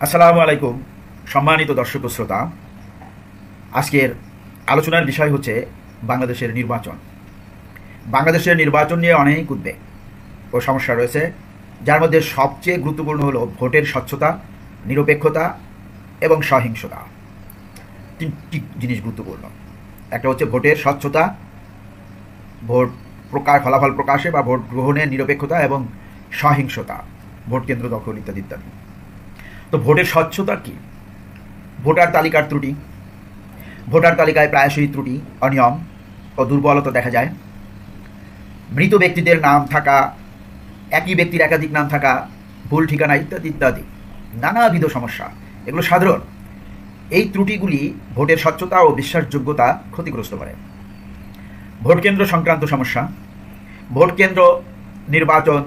আসসালামু আলাইকুম সম্মানিত দর্শক ও শ্রোতা। আজকের আলোচনার বিষয় হচ্ছে বাংলাদেশের নির্বাচন। বাংলাদেশের নির্বাচন নিয়ে অনেক উদ্বেগ ও সমস্যা রয়েছে, যার মধ্যে সবচেয়ে গুরুত্বপূর্ণ হলো ভোটের স্বচ্ছতা, নিরপেক্ষতা এবং সহিংসতা। তিনটি জিনিস গুরুত্বপূর্ণ। একটা হচ্ছে ভোটের স্বচ্ছতা, ভোট ফলাফল প্রকাশে বা ভোট গ্রহণের নিরপেক্ষতা, এবং সহিংসতা, ভোট কেন্দ্র দখল ইত্যাদি ইত্যাদি। তো ভোটের স্বচ্ছতা কি? ভোটার তালিকার ত্রুটি। ভোটার তালিকায় প্রায়শই ত্রুটি, অনিয়ম ও দুর্বলতা দেখা যায়। মৃত ব্যক্তিদের নাম থাকা, একই ব্যক্তির একাধিক নাম থাকা, ভুল ঠিকানা ইত্যাদি ইত্যাদি নানাবিধ সমস্যা, এগুলো সাধারণ। এই ত্রুটিগুলি ভোটের স্বচ্ছতা ও বিশ্বাসযোগ্যতা ক্ষতিগ্রস্ত করে। ভোট কেন্দ্র সংক্রান্ত সমস্যা। ভোট কেন্দ্র নির্বাচন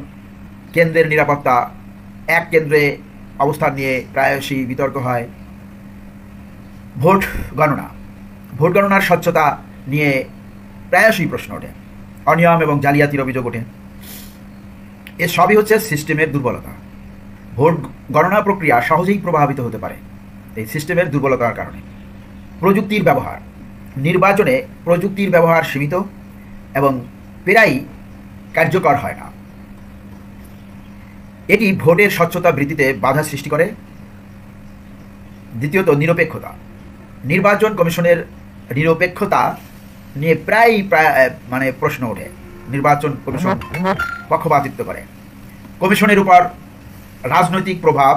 কেন্দ্রের নিরাপত্তা, এক কেন্দ্রে অবস্থান নিয়ে প্রায়শই বিতর্ক হয়। ভোট গণনা। ভোট গণনার স্বচ্ছতা নিয়ে প্রায়শই প্রশ্ন ওঠে, অনিয়ম এবং জালিয়াতির অভিযোগ ওঠে। এর সবই হচ্ছে সিস্টেমের দুর্বলতা। ভোট গণনা প্রক্রিয়া সহজেই প্রভাবিত হতে পারে এই সিস্টেমের দুর্বলতার কারণে। প্রযুক্তির ব্যবহার। নির্বাচনে প্রযুক্তির ব্যবহার সীমিত এবং প্রায়ই কার্যকর হয় না। এটি ভোটের স্বচ্ছতা বৃদ্ধিতে বাধা সৃষ্টি করে। দ্বিতীয়ত, নিরপেক্ষতা। নির্বাচন কমিশনের নিরপেক্ষতা নিয়ে প্রায় প্রশ্ন ওঠে। নির্বাচন কমিশন পক্ষপাতিত্ব করে। কমিশনের উপর রাজনৈতিক প্রভাব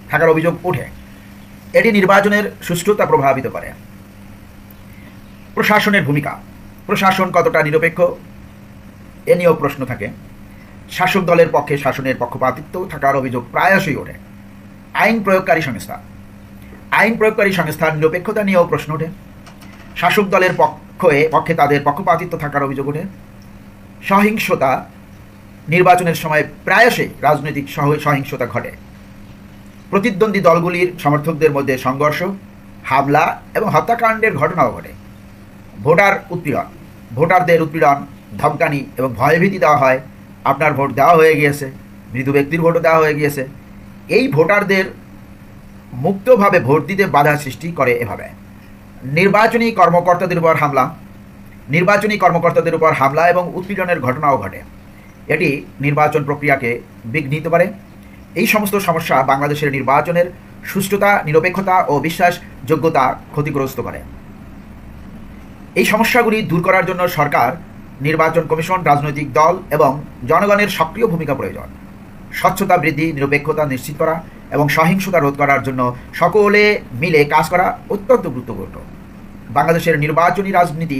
থাকার অভিযোগ ওঠে। এটি নির্বাচনের সুষ্ঠুতা প্রভাবিত করে। প্রশাসনের ভূমিকা। প্রশাসন কতটা নিরপেক্ষ এ নিয়েও প্রশ্ন থাকে। শাসক দলের পক্ষে শাসনের পক্ষপাতিত্ব থাকার অভিযোগ প্রায়শই ওঠে। আইন প্রয়োগকারী সংস্থা। আইন প্রয়োগকারী সংস্থার নিরপেক্ষতা নিয়েও প্রশ্ন ওঠে। শাসক দলের পক্ষে তাদের পক্ষপাতিত্ব থাকার অভিযোগ ওঠে। সহিংসতা। নির্বাচনের সময় প্রায়শই রাজনৈতিক সহিংসতা ঘটে। প্রতিদ্বন্দ্বী দলগুলির সমর্থকদের মধ্যে সংঘর্ষ, হামলা এবং হত্যাকাণ্ডের ঘটনাও ঘটে। ভোটার উৎপীড়ন। ভোটারদের উৎপীড়ন, ধমকানি এবং ভয়ভীতি দেওয়া হয়। আপনার ভোট দেওয়া হয়ে গিয়েছে, মৃত ব্যক্তির ভোটও দেওয়া হয়ে গিয়েছে। এই ভোটারদের মুক্তভাবে ভোট দিতে বাধা সৃষ্টি করে এভাবে। নির্বাচনী কর্মকর্তাদের উপর হামলা। নির্বাচনী কর্মকর্তাদের উপর হামলা এবং উৎপীড়নের ঘটনাও ঘটে। এটি নির্বাচন প্রক্রিয়াকে বিঘ্নিত করে। এই সমস্ত সমস্যা বাংলাদেশের নির্বাচনের সুষ্ঠুতা, নিরপেক্ষতা ও বিশ্বাসযোগ্যতা ক্ষতিগ্রস্ত করে। এই সমস্যাগুলি দূর করার জন্য সরকার, নির্বাচন কমিশন, রাজনৈতিক দল এবং জনগণের সক্রিয় ভূমিকা প্রয়োজন। স্বচ্ছতা বৃদ্ধি, নিরপেক্ষতা নিশ্চিত করা এবং সহিংসতা রোধ করার জন্য সকলে মিলে কাজ করা অত্যন্ত গুরুত্বপূর্ণ। বাংলাদেশের নির্বাচনী রাজনীতি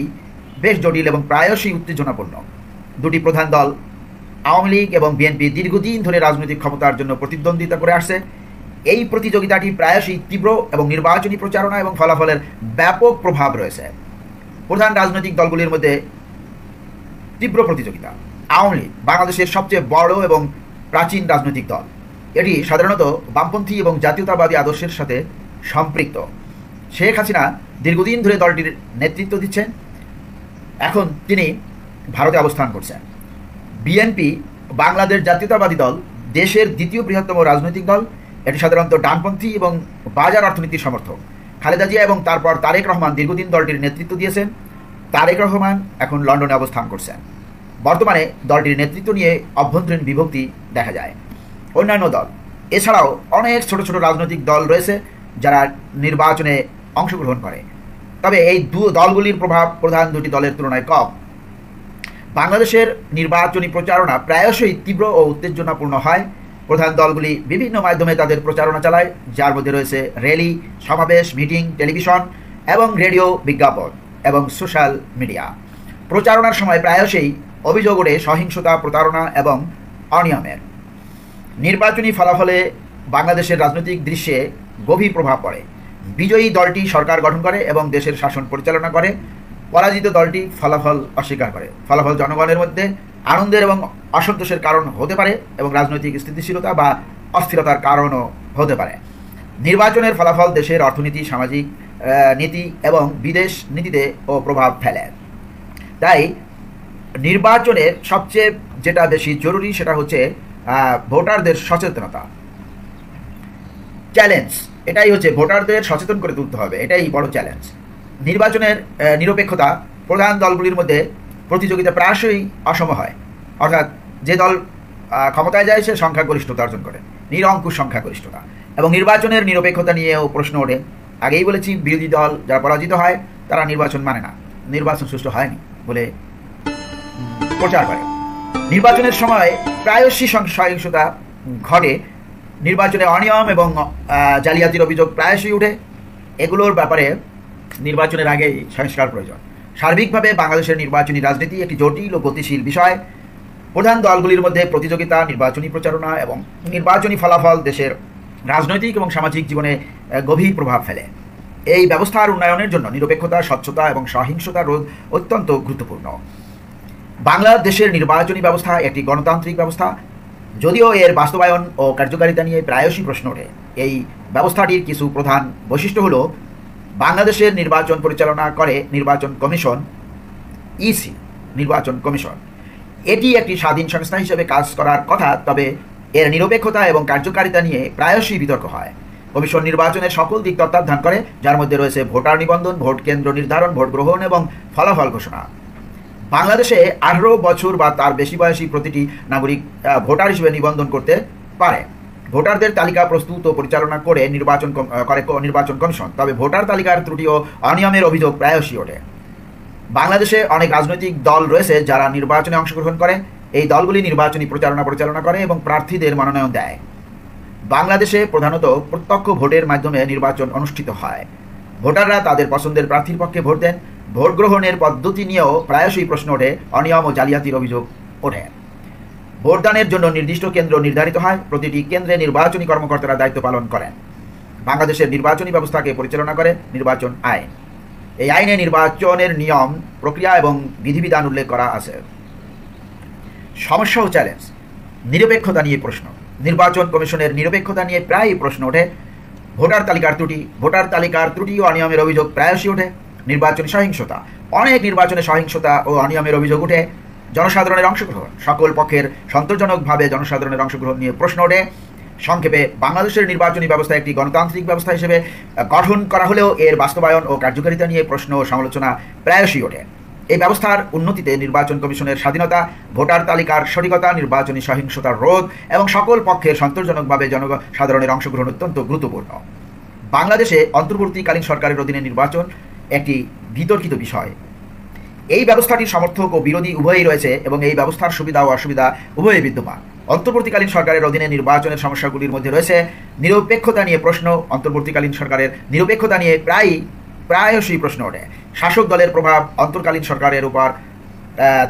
বেশ জটিল এবং প্রায়শই উত্তেজনাপূর্ণ। দুটি প্রধান দল আওয়ামী লীগ এবং বিএনপি দীর্ঘদিন ধরে রাজনৈতিক ক্ষমতার জন্য প্রতিদ্বন্দ্বিতা করে আসছে। এই প্রতিযোগিতাটি প্রায়শই তীব্র এবং নির্বাচনী প্রচারণা এবং ফলাফলের ব্যাপক প্রভাব রয়েছে। প্রধান রাজনৈতিক দলগুলির মধ্যে তীব্র প্রতিযোগিতা। আওয়ামী লীগ বাংলাদেশের সবচেয়ে বড় এবং প্রাচীন রাজনৈতিক দল। এটি সাধারণত বামপন্থী এবং জাতীয়তাবাদী আদর্শের সাথে সম্পৃক্ত। শেখ হাসিনা দীর্ঘদিন ধরে দলটির নেতৃত্ব দিচ্ছেন। এখন তিনি ভারতে অবস্থান করছেন। বিএনপি বাংলাদেশ জাতীয়তাবাদী দল, দেশের দ্বিতীয় বৃহত্তম রাজনৈতিক দল। এটি সাধারণত ডানপন্থী এবং বাজার অর্থনীতির সমর্থক। খালেদা জিয়া এবং তারপর তারেক রহমান দীর্ঘদিন দলটির নেতৃত্ব দিয়েছেন। তারেক রহমান এখন লন্ডনে অবস্থান করছেন। বর্তমানে দলটির নেতৃত্ব নিয়ে অভ্যন্তরীণ বিভক্তি দেখা যায়। অন্যান্য দল এছাড়াও অনেক ছোট ছোট রাজনৈতিক দল রয়েছে যারা নির্বাচনে অংশগ্রহণ করে, তবে এই দলগুলির প্রভাব প্রধান দুটি দলের তুলনায় কম। বাংলাদেশের নির্বাচনী প্রচারণা প্রায়শই তীব্র ও উত্তেজনাপূর্ণ হয়। প্রধান দলগুলি বিভিন্ন মাধ্যমে তাদের প্রচারণা চালায়, যার মধ্যে রয়েছে র্যালি, সমাবেশ, মিটিং, টেলিভিশন এবং রেডিও বিজ্ঞাপন এবং সোশ্যাল মিডিয়া। প্রচারণার সময় প্রায়শই অভিযোগ ওঠে সহিংসতা, প্রতারণা এবং অনিয়মের। নির্বাচনী ফলাফলে বাংলাদেশের রাজনৈতিক দৃশ্যে গভীর প্রভাব পড়ে। বিজয়ী দলটি সরকার গঠন করে এবং দেশের শাসন পরিচালনা করে। পরাজিত দলটি ফলাফল অস্বীকার করে। ফলাফল জনগণের মধ্যে আনন্দের এবং অসন্তোষের কারণ হতে পারে এবং রাজনৈতিক স্থিতিশীলতা বা অস্থিরতার কারণও হতে পারে। নির্বাচনের ফলাফল দেশের অর্থনীতি, সামাজিক নীতি এবং বিদেশ নীতিতে ও প্রভাব ফেলে। তাই নির্বাচনের সবচেয়ে যেটা বেশি জরুরি সেটা হচ্ছে ভোটারদের সচেতনতা। চ্যালেঞ্জ এটাই হচ্ছে ভোটারদের সচেতন করে তুলতে হবে, এটাই বড় চ্যালেঞ্জ। নির্বাচনের নিরপেক্ষতা প্রধান দলগুলির মধ্যে প্রতিযোগিতা প্রায়শই অসম হয়, অর্থাৎ যে দল ক্ষমতায় যায় সে সংখ্যাগরিষ্ঠতা অর্জন করে, নিরঙ্কুশ সংখ্যাগরিষ্ঠতা। এবং নির্বাচনের নিরপেক্ষতা নিয়েও প্রশ্ন ওঠে। আগেই বলেছি, বিরোধী দল যারা পরাজিত হয় তারা নির্বাচন মানে না, নির্বাচন সুষ্ঠু হয়নি বলে প্রচার করে। নির্বাচনের সময় প্রায়শই সহিংসতা ঘটে, নির্বাচনে অনিয়ম এবং জালিয়াতির অভিযোগ প্রায়শই উঠে। এগুলোর ব্যাপারে নির্বাচনের আগেই সংস্কার প্রয়োজন। সার্বিকভাবে বাংলাদেশের নির্বাচনী রাজনীতি একটি জটিল ও গতিশীল বিষয়। প্রধান দলগুলির মধ্যে প্রতিযোগিতা, নির্বাচনী প্রচারণা এবং নির্বাচনী ফলাফল দেশের রাজনৈতিক এবং সামাজিক জীবনে গভীর প্রভাব ফেলে। এই ব্যবস্থার উন্নয়নের জন্য নিরপেক্ষতা, স্বচ্ছতা এবং সহিংসতা রোধ অত্যন্ত গুরুত্বপূর্ণ। বাংলাদেশের নির্বাচনী ব্যবস্থা একটি গণতান্ত্রিক ব্যবস্থা, যদিও এর বাস্তবায়ন ও কার্যকারিতা নিয়ে প্রায়শই প্রশ্ন ওঠে। এই ব্যবস্থাটির কিছু প্রধান বৈশিষ্ট্য হল: বাংলাদেশের নির্বাচন পরিচালনা করে নির্বাচন কমিশন, ইসি নির্বাচন কমিশন। এটি একটি স্বাধীন সংস্থা হিসেবে কাজ করার কথা, তবে এর নিরপেক্ষতা এবং কার্যকারিতা নিয়ে প্রায়শই বিতর্ক হয়। কমিশন নির্বাচনের সকল দিক তত্ত্বাবধান করে, যার মধ্যে রয়েছে ভোটার নিবন্ধন, ভোট কেন্দ্র নির্ধারণ, ভোট গ্রহণ এবং ফলাফল ঘোষণা। বাংলাদেশে 18 বছর বা তার বেশি বয়সী প্রতিটি নাগরিক ভোটার হিসেবে নিবন্ধন করতে পারে। ভোটারদের তালিকা প্রস্তুত ও পরিচালনা করে নির্বাচন কমিশন, তবে ভোটার তালিকার ত্রুটি ও অনিয়মের অভিযোগ প্রায়শই ওঠে। বাংলাদেশে অনেক রাজনৈতিক দল রয়েছে যারা নির্বাচনে অংশগ্রহণ করে। এই দলগুলি নির্বাচনী পরিচালনা করে এবং প্রার্থীদের মনোনয়ন দেয়। বাংলাদেশে প্রধানত প্রত্যক্ষ ভোটের মাধ্যমে নির্বাচন অনুষ্ঠিত হয়। ভোটাররা তাদের পছন্দের প্রার্থীর পক্ষে ভোট দেন। ভোট গ্রহণের পদ্ধতি নিয়েও প্রায়শই প্রশ্ন ওঠে, অনিয়ম ও জালিয়াতির অভিযোগ ওঠে। ভোটদানের জন্য নির্দিষ্ট কেন্দ্র নির্ধারিত হয়। প্রতিটি কেন্দ্রে নির্বাচনী কর্মকর্তারা দায়িত্ব পালন করেন। বাংলাদেশের নির্বাচনী ব্যবস্থাকে পরিচালনা করে নির্বাচন আইন। এই আইনে নির্বাচনের নিয়ম, প্রক্রিয়া এবং বিধিবিধান উল্লেখ করা আছে। সমস্যা ও চ্যালেঞ্জ। নিরপেক্ষতা নিয়ে প্রশ্ন। নির্বাচন কমিশনের নিরপেক্ষতা নিয়ে প্রায়ই প্রশ্ন ওঠে। ভোটার তালিকার ত্রুটি ও অনিয়মের অভিযোগ প্রায়শই ওঠে। নির্বাচনী সহিংসতা। অনেক নির্বাচনে সহিংসতা ও অনিয়মের অভিযোগ ওঠে। জনসাধারণের অংশগ্রহণ। সকল পক্ষের সন্তোষজনকভাবে জনসাধারণের অংশগ্রহণ নিয়ে প্রশ্ন ওঠে। সংক্ষেপে, বাংলাদেশের নির্বাচনী ব্যবস্থা একটি গণতান্ত্রিক ব্যবস্থা হিসেবে গঠন করা হলেও এর বাস্তবায়ন ও কার্যকারিতা নিয়ে প্রশ্ন ও সমালোচনা প্রায়শই ওঠে। এই ব্যবস্থার উন্নতিতে নির্বাচন কমিশনের স্বাধীনতা, ভোটার তালিকার সঠিকতা, নির্বাচনী সহিংসতার রোধ এবং সকল পক্ষের সন্তোষজনকভাবে জনসাধারণের অংশগ্রহণ অত্যন্ত গুরুত্বপূর্ণ। বাংলাদেশে অন্তর্বর্তীকালীন সরকারের অধীনে নির্বাচন একটি বিতর্কিত বিষয়। এই ব্যবস্থাটির সমর্থক ও বিরোধী উভয়ই রয়েছে এবং এই ব্যবস্থার সুবিধা ও অসুবিধা উভয়ই বিদ্যমান। অন্তর্বর্তীকালীন সরকারের অধীনে নির্বাচনের সমস্যাগুলির মধ্যে রয়েছে নিরপেক্ষতা নিয়ে প্রশ্ন। অন্তর্বর্তীকালীন সরকারের নিরপেক্ষতা নিয়ে প্রায়শই প্রশ্ন ওঠে। শাসক দলের প্রভাব অন্তর্কালীন সরকারের উপর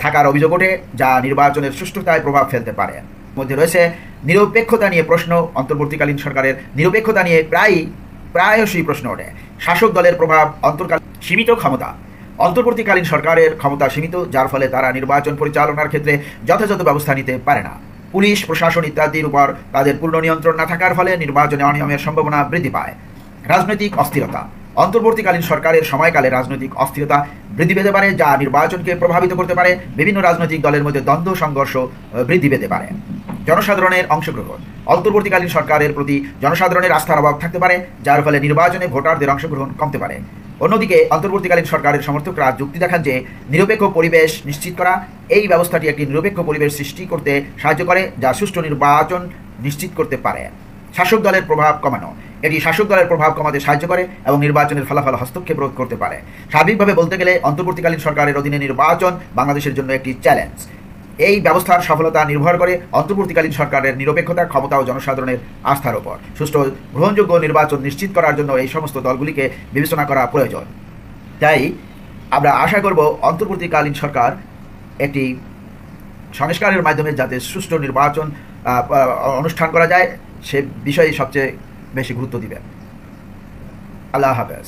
থাকার অভিযোগ ওঠে, যা নির্বাচনের সুষ্ঠুতায় প্রভাব ফেলতে পারে। মধ্যে রয়েছে নিরপেক্ষতা নিয়ে প্রশ্ন। অন্তর্বর্তীকালীন সরকারের নিরপেক্ষতা নিয়ে প্রায়শই প্রশ্ন ওঠে। শাসক দলের প্রভাব সীমিত ক্ষমতা। অন্তর্বর্তীকালীন সরকারের ক্ষমতা সীমিত, যার ফলে তারা নির্বাচন পরিচালনার ক্ষেত্রে যথাযথ ব্যবস্থা নিতে পারে না। পুলিশ প্রশাসন ইত্যাদির উপর তাদের পূর্ণ নিয়ন্ত্রণ না থাকার ফলে নির্বাচনে অনিয়মের সম্ভাবনা বৃদ্ধি পায়। রাজনৈতিক অস্থিরতা। অন্তর্বর্তীকালীন সরকারের সময়কালে রাজনৈতিক অস্থিরতা বৃদ্ধি পেতে পারে, যা নির্বাচনকে প্রভাবিত করতে পারে। বিভিন্ন রাজনৈতিক দলের মধ্যে দ্বন্দ্ব সংঘর্ষ বৃদ্ধি পেতে পারে। জনসাধারণের অংশগ্রহণ। অন্তর্বর্তীকালীন সরকারের প্রতি জনসাধারণের আস্থার অভাব থাকতে পারে, যার ফলে নির্বাচনে ভোটারদের অংশগ্রহণ কমতে পারে। অন্যদিকে অন্তর্বর্তীকালীন সরকারের সমর্থকরা যুক্তি দেখান যে নিরপেক্ষ পরিবেশ নিশ্চিত করা এই ব্যবস্থাটি একটি নিরপেক্ষ পরিবেশ সৃষ্টি করতে সাহায্য করে, যা সুষ্ঠু নির্বাচন নিশ্চিত করতে পারে। শাসক দলের প্রভাব কমানো। এটি শাসক দলের প্রভাব কমাতে সাহায্য করে এবং নির্বাচনের ফলাফল হস্তক্ষেপ রোধ করতে পারে। সার্বিকভাবে বলতে গেলে অন্তর্বর্তীকালীন সরকারের অধীনে নির্বাচন বাংলাদেশের জন্য একটি চ্যালেঞ্জ। এই ব্যবস্থার সফলতা নির্ভর করে অন্তর্বর্তীকালীন সরকারের নিরপেক্ষতা, ক্ষমতা ও জনসাধারণের আস্থার উপর। সুষ্ঠু গ্রহণযোগ্য নির্বাচন নিশ্চিত করার জন্য এই সমস্ত দলগুলিকে বিবেচনা করা প্রয়োজন। তাই আমরা আশা করব অন্তর্বর্তীকালীন সরকার একটি সংস্কারের মাধ্যমে যাতে সুষ্ঠু নির্বাচন অনুষ্ঠান করা যায় সে বিষয়ে সবচেয়ে বেশি গুরুত্ব দিবেন। আল্লাহ হাফেজ।